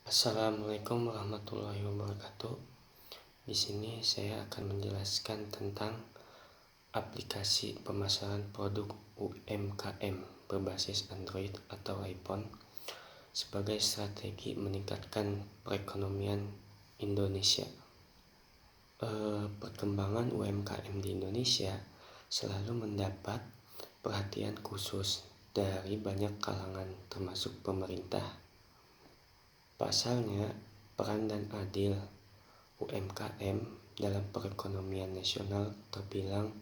Assalamualaikum warahmatullahi wabarakatuh. Di sini saya akan menjelaskan tentang aplikasi pemasaran produk UMKM berbasis Android atau iPhone sebagai strategi meningkatkan perekonomian Indonesia. Perkembangan UMKM di Indonesia selalu mendapat perhatian khusus dari banyak kalangan termasuk pemerintah. Pasalnya, peran dan andil UMKM dalam perekonomian nasional terbilang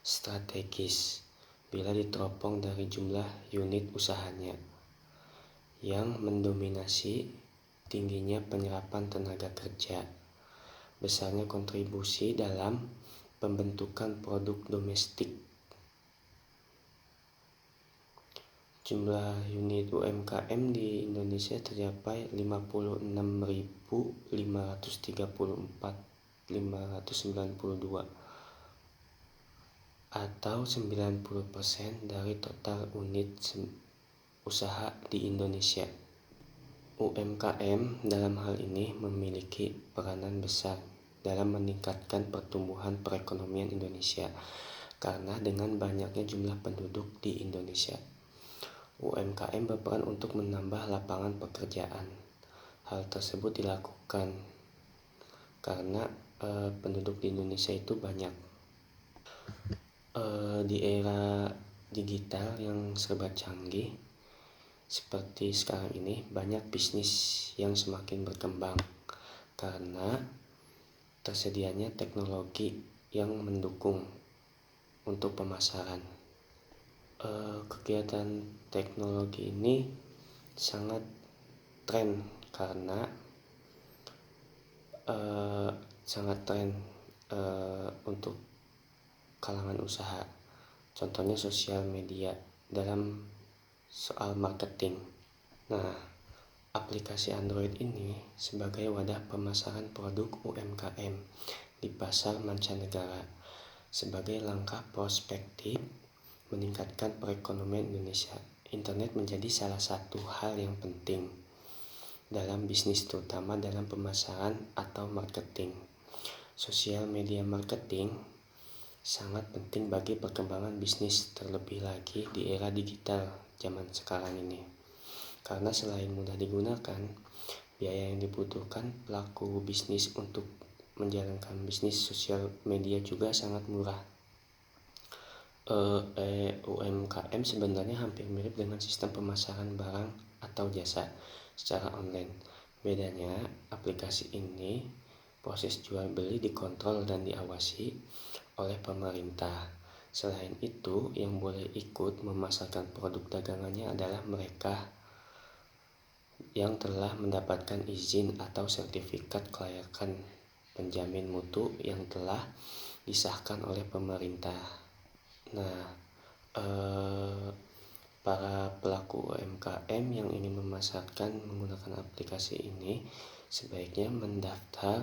strategis bila diteropong dari jumlah unit usahanya yang mendominasi tingginya penyerapan tenaga kerja, besarnya kontribusi dalam pembentukan produk domestik. Jumlah unit UMKM di Indonesia tercapai 56.534.592 atau 90% dari total unit usaha di Indonesia. UMKM dalam hal ini memiliki peranan besar dalam meningkatkan pertumbuhan perekonomian Indonesia karena dengan banyaknya jumlah penduduk di Indonesia. UMKM berperan untuk menambah lapangan pekerjaan. Hal tersebut dilakukan karena penduduk di Indonesia itu banyak. Di era digital yang serba canggih seperti sekarang ini, banyak bisnis yang semakin berkembang karena tersedianya teknologi yang mendukung untuk pemasaran. Kegiatan teknologi ini sangat tren karena untuk kalangan usaha. Contohnya sosial media dalam soal marketing. Nah, aplikasi Android ini sebagai wadah pemasaran produk UMKM di pasar mancanegara sebagai langkah prospektif meningkatkan perekonomian Indonesia. Internet menjadi salah satu hal yang penting dalam bisnis, terutama dalam pemasaran atau marketing. Sosial media marketing sangat penting bagi perkembangan bisnis, terlebih lagi di era digital zaman sekarang ini. Karena selain mudah digunakan, biaya yang dibutuhkan pelaku bisnis untuk menjalankan bisnis sosial media juga sangat murah. UMKM sebenarnya hampir mirip dengan sistem pemasaran barang atau jasa secara online. Bedanya, aplikasi ini proses jual beli dikontrol dan diawasi oleh pemerintah. Selain itu, yang boleh ikut memasarkan produk dagangannya adalah mereka yang telah mendapatkan izin atau sertifikat kelayakan penjamin mutu yang telah disahkan oleh pemerintah. Nah, para pelaku UMKM yang ingin memasarkan menggunakan aplikasi ini sebaiknya mendaftar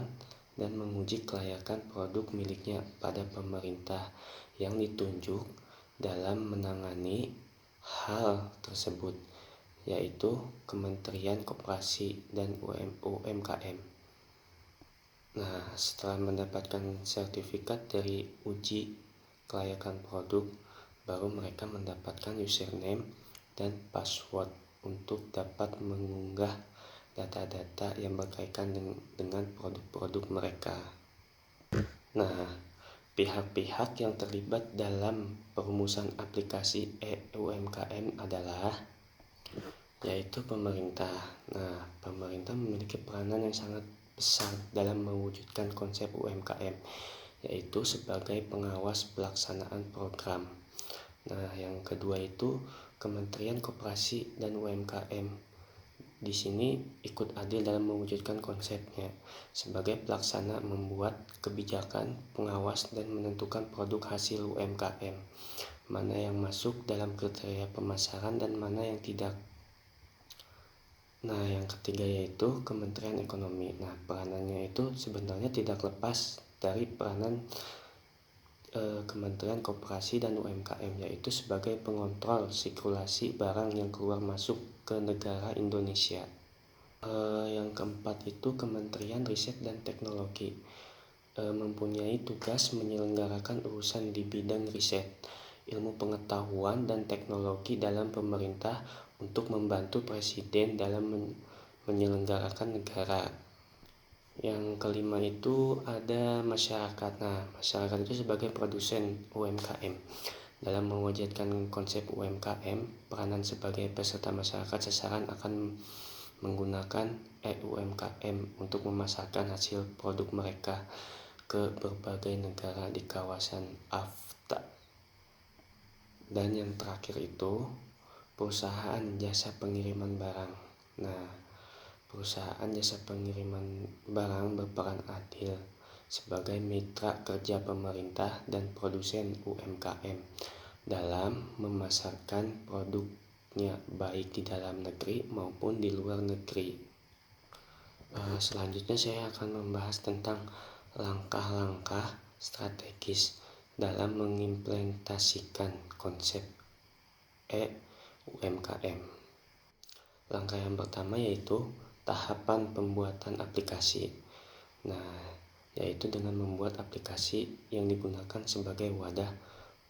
dan menguji kelayakan produk miliknya pada pemerintah yang ditunjuk dalam menangani hal tersebut, yaitu Kementerian Koperasi dan UMKM. Nah, setelah mendapatkan sertifikat dari uji kelayakan produk, baru mereka mendapatkan username dan password untuk dapat mengunggah data-data yang berkaitan dengan produk-produk mereka. Nah, pihak-pihak yang terlibat dalam perumusan aplikasi UMKM adalah yaitu pemerintah. Nah, pemerintah memiliki peranan yang sangat besar dalam mewujudkan konsep UMKM, yaitu sebagai pengawas pelaksanaan program. Nah, yang kedua itu Kementerian Koperasi dan UMKM. Di sini ikut adil dalam mewujudkan konsepnya sebagai pelaksana membuat kebijakan, pengawas dan menentukan produk hasil UMKM, mana yang masuk dalam kriteria pemasaran dan mana yang tidak. Nah, yang ketiga yaitu Kementerian Ekonomi. Nah, peranannya itu sebenarnya tidak lepas dari peranan Kementerian Koperasi dan UMKM, yaitu sebagai pengontrol sirkulasi barang yang keluar masuk ke negara Indonesia. Yang keempat itu Kementerian Riset dan Teknologi mempunyai tugas menyelenggarakan urusan di bidang riset, ilmu pengetahuan dan teknologi dalam pemerintah untuk membantu presiden dalam menyelenggarakan negara. Yang kelima itu ada masyarakat. Nah, masyarakat itu sebagai produsen UMKM. Dalam mewujudkan konsep UMKM, peranan sebagai peserta masyarakat sasaran akan menggunakan UMKM untuk memasarkan hasil produk mereka ke berbagai negara di kawasan AFTA. Dan yang terakhir itu perusahaan jasa pengiriman barang. Nah, perusahaan jasa pengiriman barang berperan adil sebagai mitra kerja pemerintah dan produsen UMKM dalam memasarkan produknya baik di dalam negeri maupun di luar negeri. Selanjutnya saya akan membahas tentang langkah-langkah strategis dalam mengimplementasikan konsep UMKM. Langkah yang pertama yaitu tahapan pembuatan aplikasi. Nah, yaitu dengan membuat aplikasi yang digunakan sebagai wadah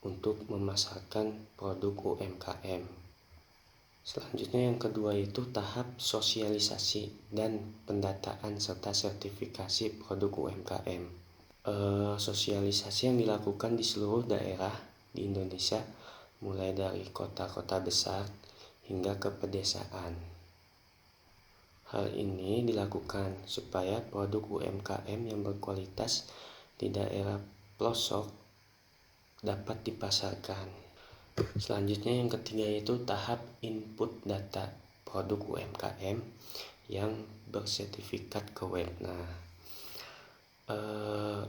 untuk memasarkan produk UMKM. Selanjutnya yang kedua itu tahap sosialisasi dan pendataan serta sertifikasi produk UMKM. Sosialisasi yang dilakukan di seluruh daerah di Indonesia, mulai dari kota-kota besar hingga ke pedesaan. Hal ini dilakukan supaya produk UMKM yang berkualitas di daerah pelosok dapat dipasarkan. Selanjutnya yang ketiga itu tahap input data produk UMKM yang bersertifikat ke web. Nah,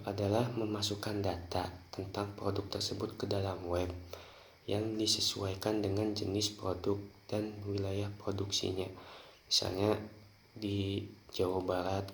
adalah memasukkan data tentang produk tersebut ke dalam web yang disesuaikan dengan jenis produk dan wilayah produksinya. Misalnya di Jawa Barat